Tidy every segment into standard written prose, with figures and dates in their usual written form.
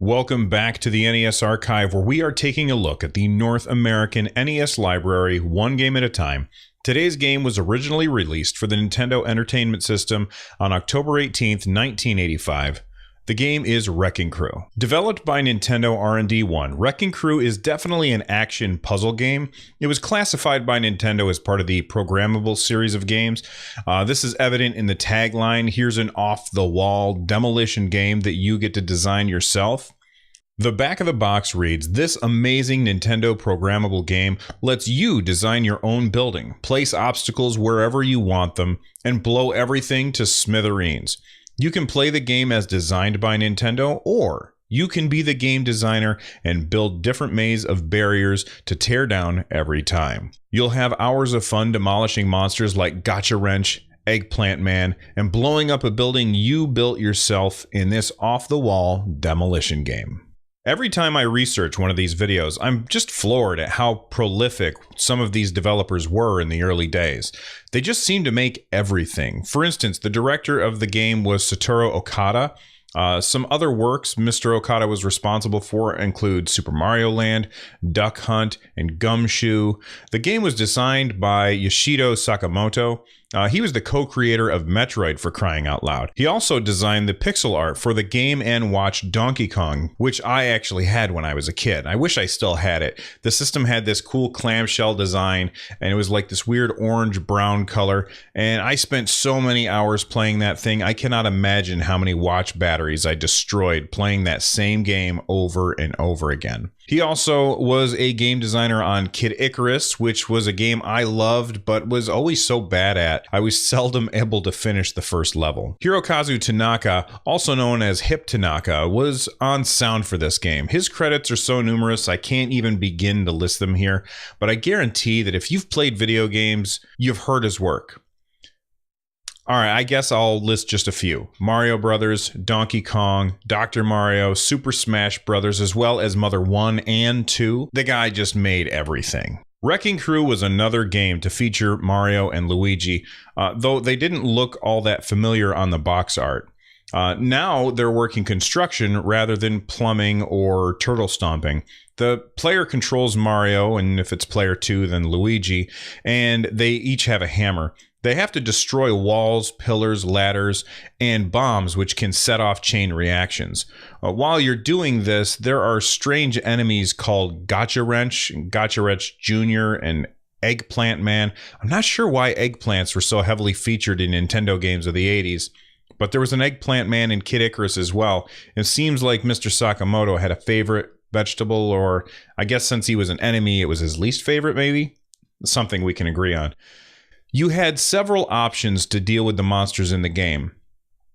Welcome back to the NES Archive, where we are taking a look at the North American NES library one game at a time. Today's game was originally released for the Nintendo Entertainment System on October 18th, 1985. The game is Wrecking Crew. Developed by Nintendo R&D 1, Wrecking Crew is definitely an action puzzle game. It was classified by Nintendo as part of the programmable series of games. This is evident in the tagline, "Here's an off-the-wall demolition game that you get to design yourself." The back of the box reads, "This amazing Nintendo programmable game lets you design your own building, place obstacles wherever you want them, and blow everything to smithereens. You can play the game as designed by Nintendo, or you can be the game designer and build different mazes of barriers to tear down every time. You'll have hours of fun demolishing monsters like Gotcha Wrench, Eggplant Man, and blowing up a building you built yourself in this off-the-wall demolition game." Every time I research one of these videos, I'm just floored at how prolific some of these developers were in the early days. They just seemed to make everything. For instance, the director of the game was Satoru Okada. Some other works Mr. Okada was responsible for include Super Mario Land, Duck Hunt, and Gumshoe. The game was designed by Yoshito Sakamoto. He was the co-creator of Metroid, for crying out loud. He also designed the pixel art for the Game & Watch Donkey Kong, which I actually had when I was a kid. I wish I still had it. The system had this cool clamshell design, and it was like this weird orange-brown color, and I spent so many hours playing that thing. I cannot imagine how many watch batteries I destroyed playing that same game over and over again. He also was a game designer on Kid Icarus, which was a game I loved but was always so bad at. I was seldom able to finish the first level. Hirokazu Tanaka, also known as Hip Tanaka, was on sound for this game. His credits are so numerous I can't even begin to list them here, but I guarantee that if you've played video games, you've heard his work. Alright, I guess I'll list just a few. Mario Brothers, Donkey Kong, Dr. Mario, Super Smash Brothers, as well as Mother 1 and 2. The guy just made everything. Wrecking Crew was another game to feature Mario and Luigi, though they didn't look all that familiar on the box art. Now they're working construction rather than plumbing or turtle stomping. The player controls Mario, and if it's player 2, then Luigi, and they each have a hammer. They have to destroy walls, pillars, ladders, and bombs, which can set off chain reactions. While you're doing this, there are strange enemies called Gotcha Wrench, Gotcha Wrench Jr., and Eggplant Man. I'm not sure why eggplants were so heavily featured in Nintendo games of the 80s, but there was an Eggplant Man in Kid Icarus as well. It seems like Mr. Sakamoto had a favorite vegetable, or I guess since he was an enemy, it was his least favorite, maybe? Something we can agree on. You had several options to deal with the monsters in the game.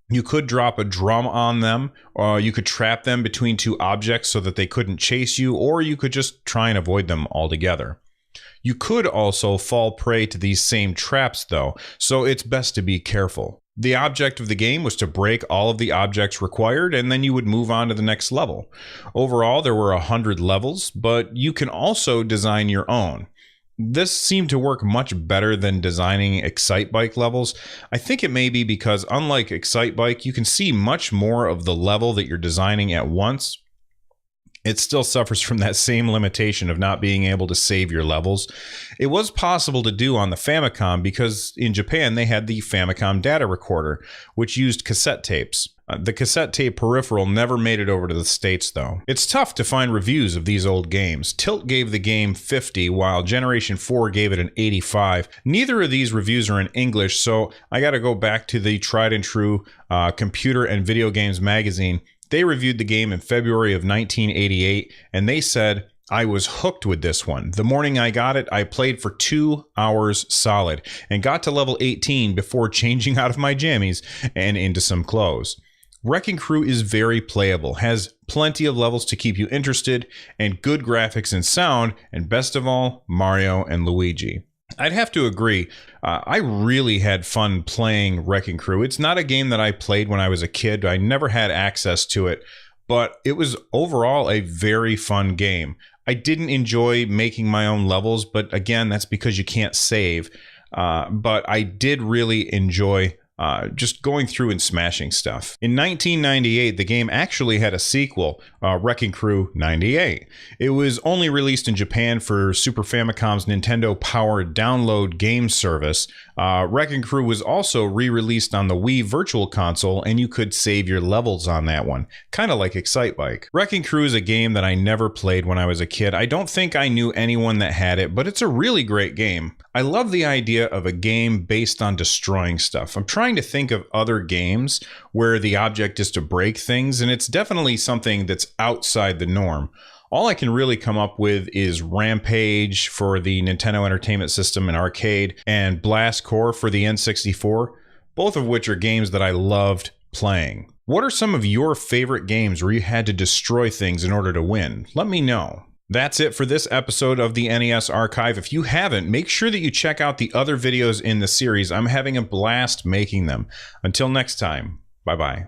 You could drop a drum on them, or you could trap them between two objects so that they couldn't chase you, or you could just try and avoid them altogether. You could also fall prey to these same traps though, so it's best to be careful. The object of the game was to break all of the objects required, and then you would move on to the next level. Overall, there were 100 levels, but you can also design your own. This seemed to work much better than designing Excitebike levels. I think it may be because, unlike Excitebike, you can see much more of the level that you're designing at once. It still suffers from that same limitation of not being able to save your levels. It was possible to do on the Famicom because in Japan they had the Famicom data recorder, which used cassette tapes. The cassette tape peripheral never made it over to the States though. It's tough to find reviews of these old games. Tilt gave the game 50, while Generation 4 gave it an 85. Neither of these reviews are in English, so I gotta go back to the tried and true Computer and Video Games magazine. They reviewed the game in February of 1988, and they said, "I was hooked with this one. The morning I got it, I played for 2 hours solid and got to level 18 before changing out of my jammies and into some clothes." Wrecking Crew is very playable, has plenty of levels to keep you interested, and good graphics and sound, and best of all, Mario and Luigi. I'd have to agree. I really had fun playing Wrecking Crew. It's not a game that I played when I was a kid. I never had access to it, but it was overall a very fun game. I didn't enjoy making my own levels, but again, that's because you can't save. But I did really enjoy just going through and smashing stuff. In 1998, the game actually had a sequel, Wrecking Crew 98. It was only released in Japan for Super Famicom's Nintendo-powered download game service. Wrecking Crew was also re-released on the Wii Virtual Console, and you could save your levels on that one, kind of like Excitebike. Wrecking Crew is a game that I never played when I was a kid. I don't think I knew anyone that had it, but it's a really great game. I love the idea of a game based on destroying stuff. I'm trying to think of other games where the object is to break things, and it's definitely something that's outside the norm. All I can really come up with is Rampage for the Nintendo Entertainment System and arcade, and Blast Corps for the N64, both of which are games that I loved playing. What are some of your favorite games where you had to destroy things in order to win? Let me know. That's it for this episode of the NES Archive. If you haven't, make sure that you check out the other videos in the series. I'm having a blast making them. Until next time, bye-bye.